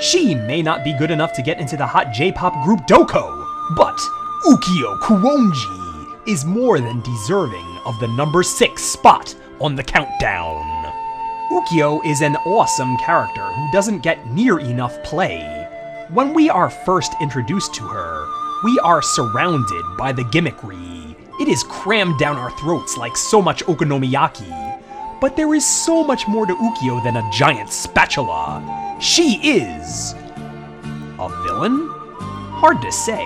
She may not be good enough to get into the hot J-pop group Doko, but Ukio Kuonji is more than deserving of the number 6 spot on the countdown. Ukio is an awesome character who doesn't get near enough play. When we are first introduced to her, we are surrounded by the gimmickry. It is crammed down our throats like so much okonomiyaki. But there is so much more to Ukio than a giant spatula. She is a villain? Hard to say.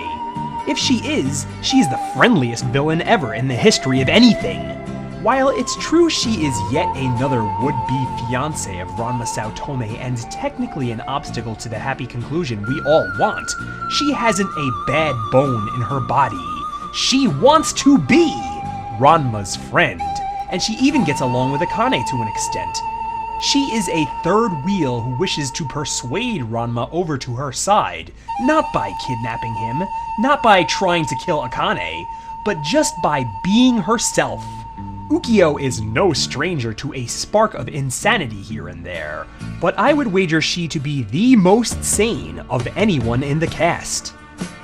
If she is, she's the friendliest villain ever in the history of anything. While it's true she is yet another would-be fiancé of Ranma Saotome and technically an obstacle to the happy conclusion we all want, she hasn't a bad bone in her body. She wants to be Ranma's friend, and she even gets along with Akane to an extent. She is a third wheel who wishes to persuade Ranma over to her side, not by kidnapping him, not by trying to kill Akane, but just by being herself. Ukio is no stranger to a spark of insanity here and there, but I would wager she to be the most sane of anyone in the cast.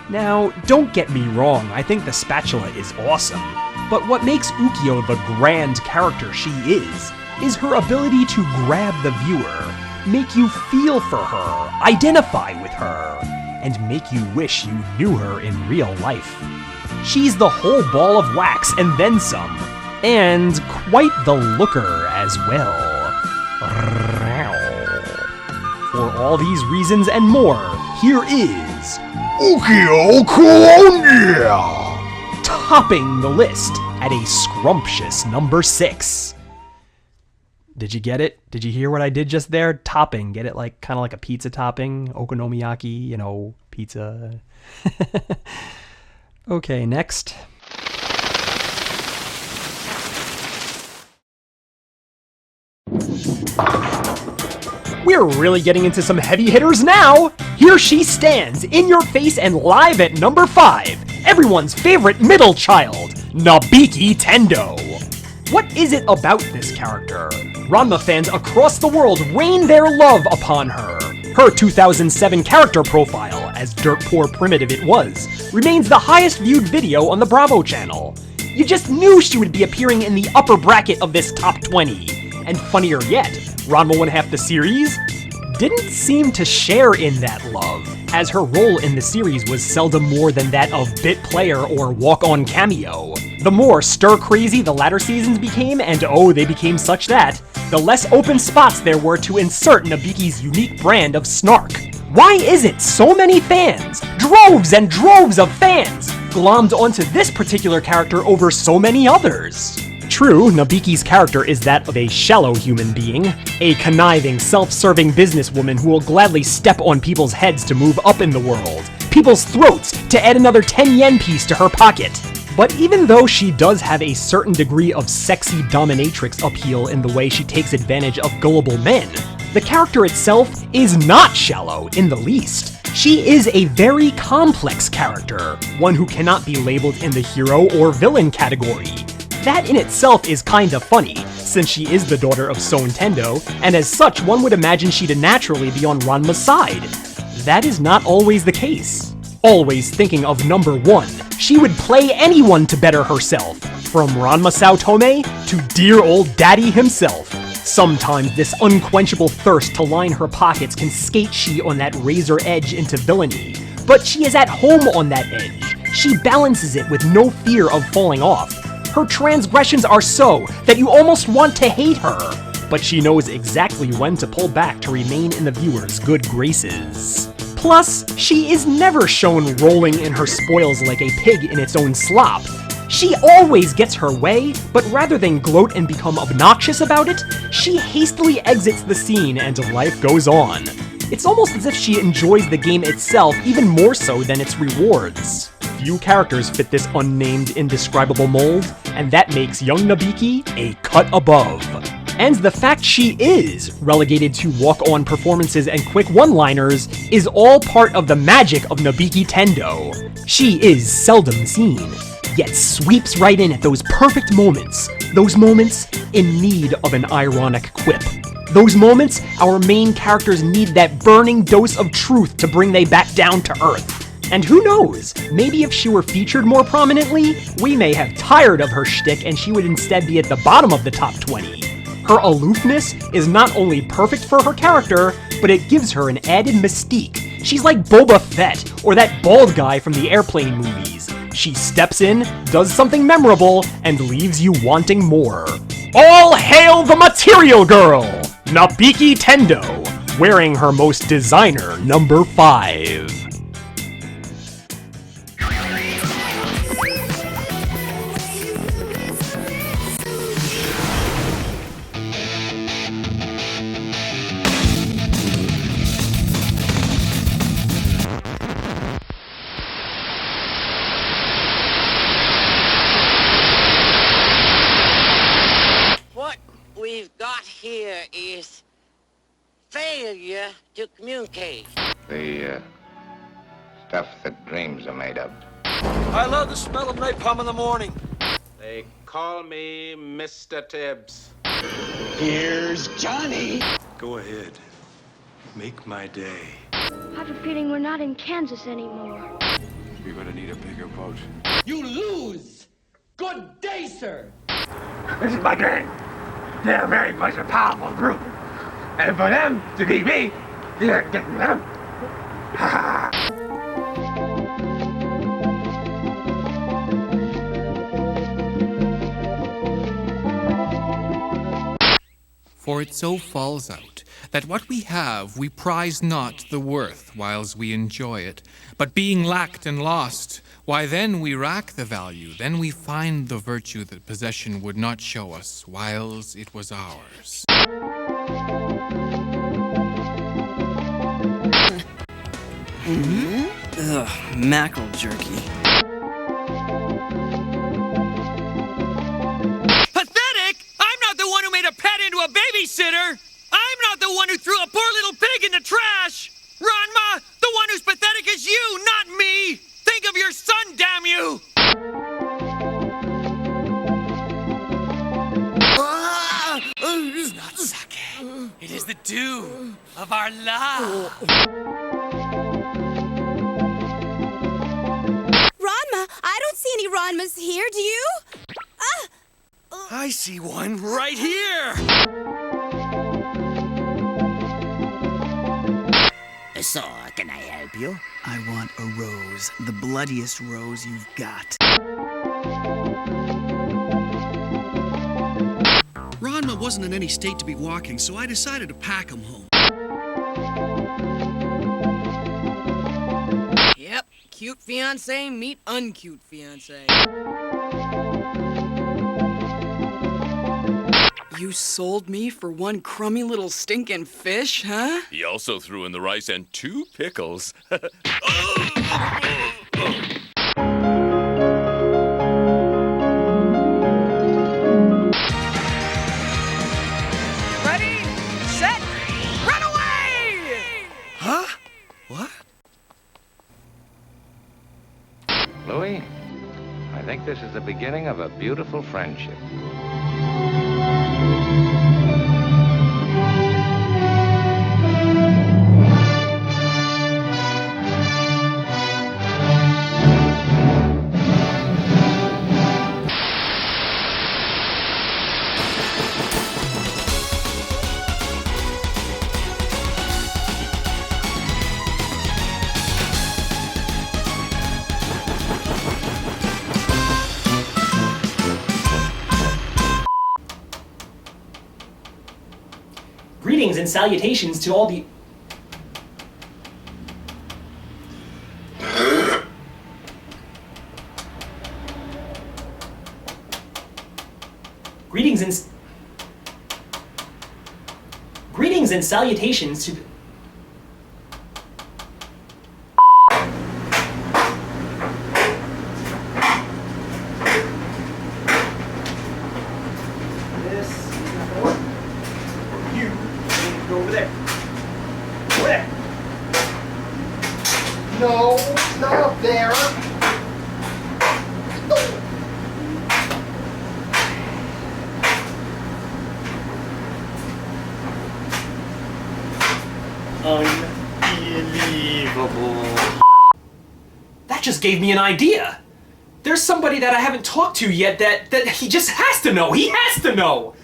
Now, don't get me wrong, I think the spatula is awesome, but what makes Ukio the grand character she is her ability to grab the viewer, make you feel for her, identify with her, and make you wish you knew her in real life. She's the whole ball of wax and then some, and quite the looker as well. For all these reasons and more, here is Ukio Kuonji, topping the list at a scrumptious number 6. Did you get it? Did you hear what I did just there? Topping. Get it like kind of like a pizza topping? Okonomiyaki, you know, pizza. Okay, next. We're really getting into some heavy hitters now! Here she stands, in your face and live at number 5. Everyone's favorite middle child, Nabiki Tendo. What is it about this character? Ranma fans across the world rain their love upon her. Her 2007 character profile, as dirt poor primitive it was, remains the highest viewed video on the Bravo channel. You just knew she would be appearing in the upper bracket of this top 20. And funnier yet, Ranma 1/2 the series didn't seem to share in that love, as her role in the series was seldom more than that of bit player or walk-on cameo. The more stir-crazy the latter seasons became, and oh, they became such that, the less open spots there were to insert Nabiki's unique brand of snark. Why isn't so many fans, droves and droves of fans, glommed onto this particular character over so many others? True, Nabiki's character is that of a shallow human being, a conniving, self-serving businesswoman who will gladly step on people's heads to move up in the world, people's throats to add another 10 yen piece to her pocket. But even though she does have a certain degree of sexy dominatrix appeal in the way she takes advantage of gullible men, the character itself is not shallow in the least. She is a very complex character, one who cannot be labeled in the hero or villain category. That in itself is kinda funny, since she is the daughter of So Nintendo, and as such one would imagine she'd naturally be on Ranma's side. That is not always the case. Always thinking of number 1, she would play anyone to better herself, from Ranma Saotome to dear old daddy himself. Sometimes this unquenchable thirst to line her pockets can skate she on that razor edge into villainy, but she is at home on that edge. She balances it with no fear of falling off. Her transgressions are so that you almost want to hate her, but she knows exactly when to pull back to remain in the viewer's good graces. Plus, she is never shown rolling in her spoils like a pig in its own slop. She always gets her way, but rather than gloat and become obnoxious about it, she hastily exits the scene and life goes on. It's almost as if she enjoys the game itself even more so than its rewards. Few characters fit this unnamed, indescribable mold, and that makes young Nabiki a cut above. And the fact she is relegated to walk-on performances and quick one-liners is all part of the magic of Nabiki Tendo. She is seldom seen, yet sweeps right in at those perfect moments, those moments in need of an ironic quip. Those moments, our main characters need that burning dose of truth to bring they back down to earth. And who knows, maybe if she were featured more prominently, we may have tired of her shtick and she would instead be at the bottom of the top 20. Her aloofness is not only perfect for her character, but it gives her an added mystique. She's like Boba Fett, or that bald guy from the Airplane movies. She steps in, does something memorable, and leaves you wanting more. All hail the Material Girl! Nabiki Tendo, wearing her most designer number 5. We've got here is failure to communicate. The stuff that dreams are made of. I love the smell of napalm in the morning. They call me Mr. Tibbs. Here's Johnny. Go ahead. Make my day. I have a feeling we're not in Kansas anymore. You're gonna need a bigger boat. You lose. Good day, sir. This is my gang. They're a very much a powerful group. And for them to beat me, you're getting them. For it so falls out, that what we have we prize not the worth whiles we enjoy it, but being lacked and lost, why then we rack the value, then we find the virtue that possession would not show us, whiles it was ours. Ugh, mackerel jerky. Pathetic? I'm not the one who made a pet into a babysitter! I'm not the one who threw a poor little pig in the trash! Ranma, the one who's pathetic is you, not me! Think of your son, damn you! It's not sake. It is the dew of our love. Ranma, I don't see any Ranmas here, do you? I see one right here! So, can I help you? I want a rose, the bloodiest rose you've got. Ranma wasn't in any state to be walking, so I decided to pack him home. Yep, cute fiancé meet uncute fiancé. You sold me for one crummy little stinking fish, huh? He also threw in the rice and 2 pickles. Ready, set, run away! Huh? What? Louis, I think this is the beginning of a beautiful friendship. Greetings and salutations to all the... Greetings and salutations to... No, not up there. Unbelievable. That just gave me an idea. There's somebody that I haven't talked to yet that he just has to know. He has to know.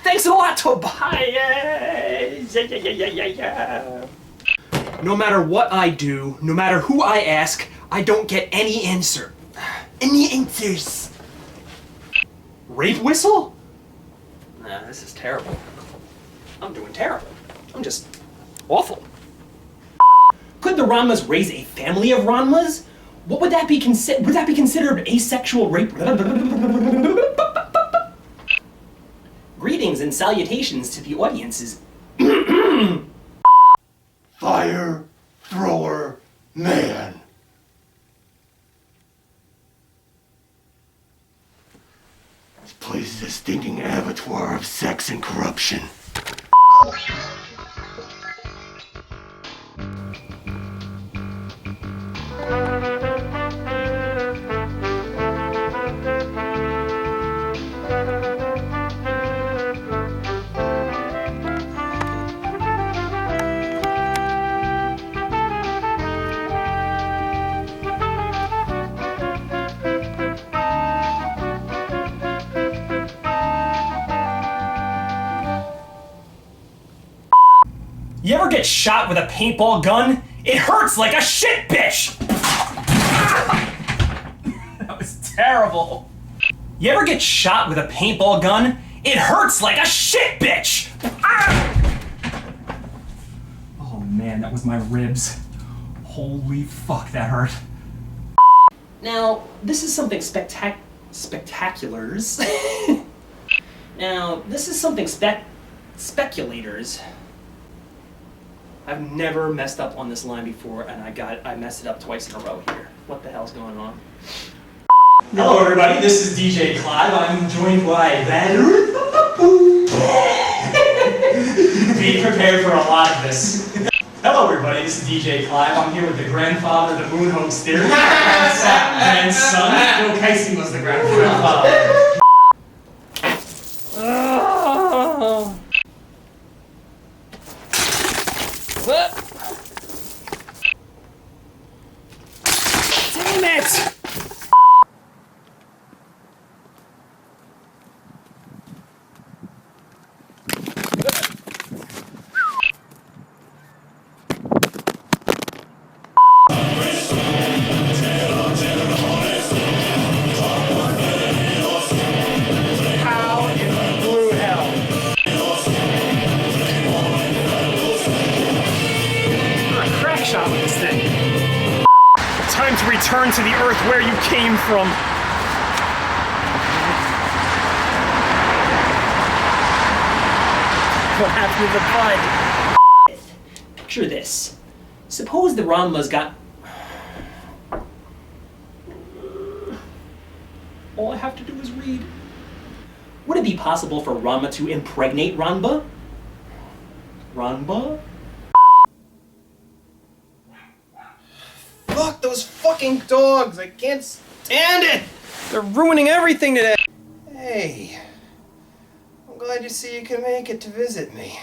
Thanks a lot, Tobias. Yeah. No matter what I do, no matter who I ask, I don't get any answer. Any answers. Rape whistle? Nah, this is terrible. I'm doing terrible. I'm just awful. Could the Ranmas raise a family of Ranmas? What would that be would that be considered asexual rape? Greetings and salutations to the audiences. Fire thrower man. This place is a stinking abattoir of sex and corruption. You ever get shot with a paintball gun? It hurts like a shit bitch! That was terrible. You ever get shot with a paintball gun? It hurts like a shit bitch! Oh man, that was my ribs. Holy fuck, that hurt. Now, this is something spectaculars. Now, this is something speculators. I've never messed up on this line before, and I messed it up twice in a row here. What the hell's going on? Hello everybody, this is DJ Clive. I'm joined by Be prepared for a lot of this. Hello everybody, this is DJ Clive. I'm here with the grandfather, the moon hoster, grandson. Bill Casey was the grandfather. Damn it! How in blue hell? I'm a crack shot with this thing. Time to return to the earth where you came from. What happened to the bud? Picture this. Suppose the Ranmas got... All I have to do is read. Would it be possible for Ranma to impregnate Ranba? Ranba? Fuck those fucking dogs! I can't stand it! They're ruining everything today! Hey, I'm glad you see you can make it to visit me.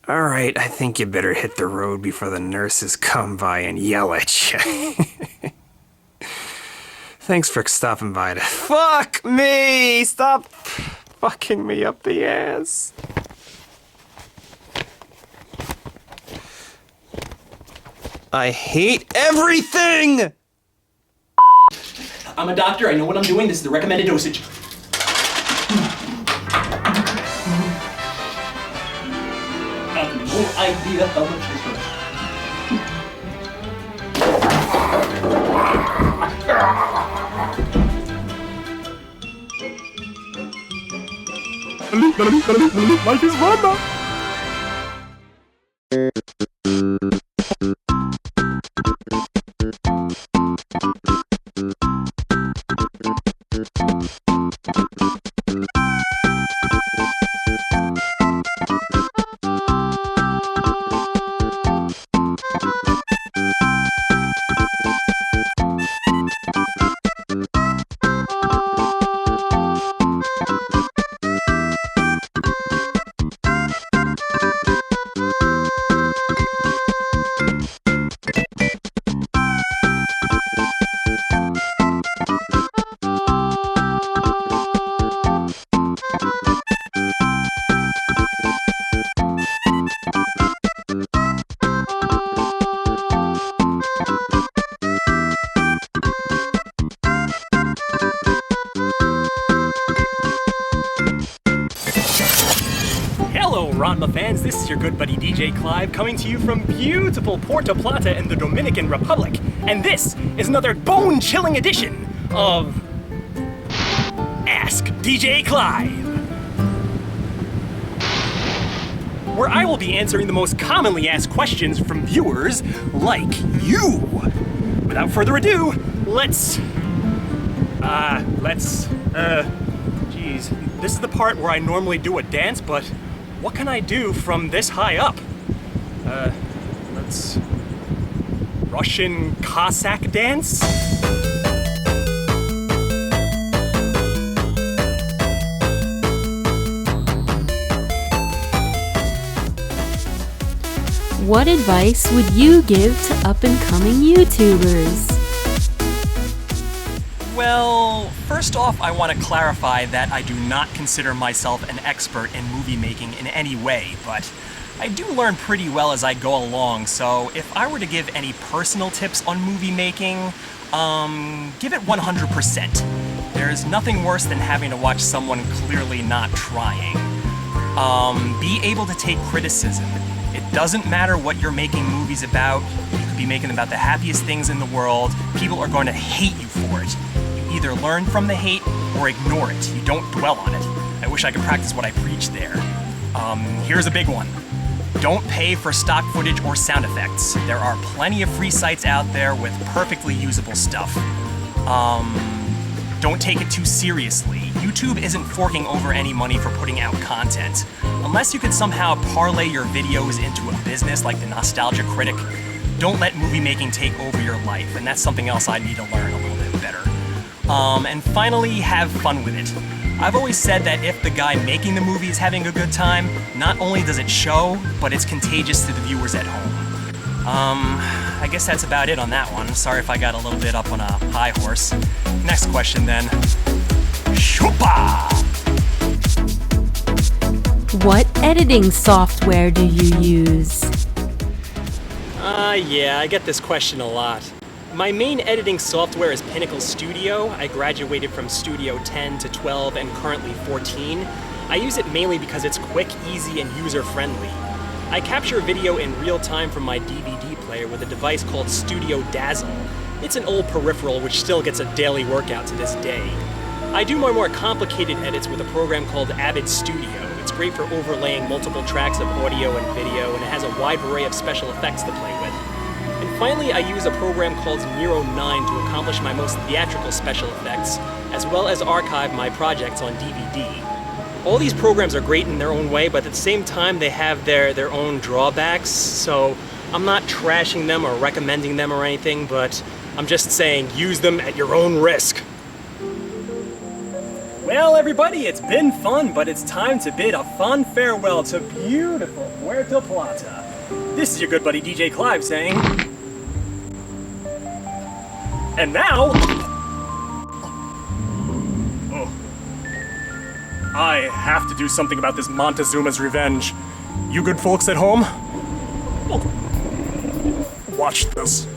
Alright, I think you better hit the road before the nurses come by and yell at you. Thanks for stopping by to... Fuck me! Stop fucking me up the ass. I hate everything! I'm a doctor, I know what I'm doing, this is the recommended dosage. I have no idea how much this hurts. Life is fun now. Ranma fans, this is your good buddy DJ Clive coming to you from beautiful Puerto Plata in the Dominican Republic. And this is another bone-chilling edition of Ask DJ Clive, where I will be answering the most commonly asked questions from viewers like you. Without further ado, geez, this is the part where I normally do a dance, but what can I do from this high up? Let's Russian Cossack dance? What advice would you give to up-and-coming YouTubers? Well, first off, I want to clarify that I do not consider myself an expert in movie making in any way, but I do learn pretty well as I go along, so if I were to give any personal tips on movie making, give it 100%. There's nothing worse than having to watch someone clearly not trying. Be able to take criticism. It doesn't matter what you're making movies about. You could be making about the happiest things in the world. People are going to hate you for it. You either learn from the hate or ignore it. You don't dwell on it. I wish I could practice what I preach there. Here's a big one. Don't pay for stock footage or sound effects. There are plenty of free sites out there with perfectly usable stuff. Don't take it too seriously. YouTube isn't forking over any money for putting out content. Unless you could somehow parlay your videos into a business like the Nostalgia Critic, don't let movie making take over your life, and that's something else I need to learn a little bit better. And finally, have fun with it. I've always said that if the guy making the movie is having a good time, not only does it show, but it's contagious to the viewers at home. I guess that's about it on that one. Sorry if I got a little bit up on a high horse. Next question then. Shupa! What editing software do you use? Yeah, I get this question a lot. My main editing software is Pinnacle Studio. I graduated from Studio 10 to 12 and currently 14. I use it mainly because it's quick, easy, and user-friendly. I capture video in real time from my DVD player with a device called Studio Dazzle. It's an old peripheral which still gets a daily workout to this day. I do my more complicated edits with a program called Avid Studio. It's great for overlaying multiple tracks of audio and video, and it has a wide array of special effects to play with. And finally, I use a program called Nero 9 to accomplish my most theatrical special effects, as well as archive my projects on DVD. All these programs are great in their own way, but at the same time they have their own drawbacks, so I'm not trashing them or recommending them or anything, but I'm just saying use them at your own risk. Well, everybody, it's been fun, but it's time to bid a fond farewell to beautiful Puerto Plata. This is your good buddy DJ Clive saying... And now... I have to do something about this Montezuma's revenge. You good folks at home? Watch this.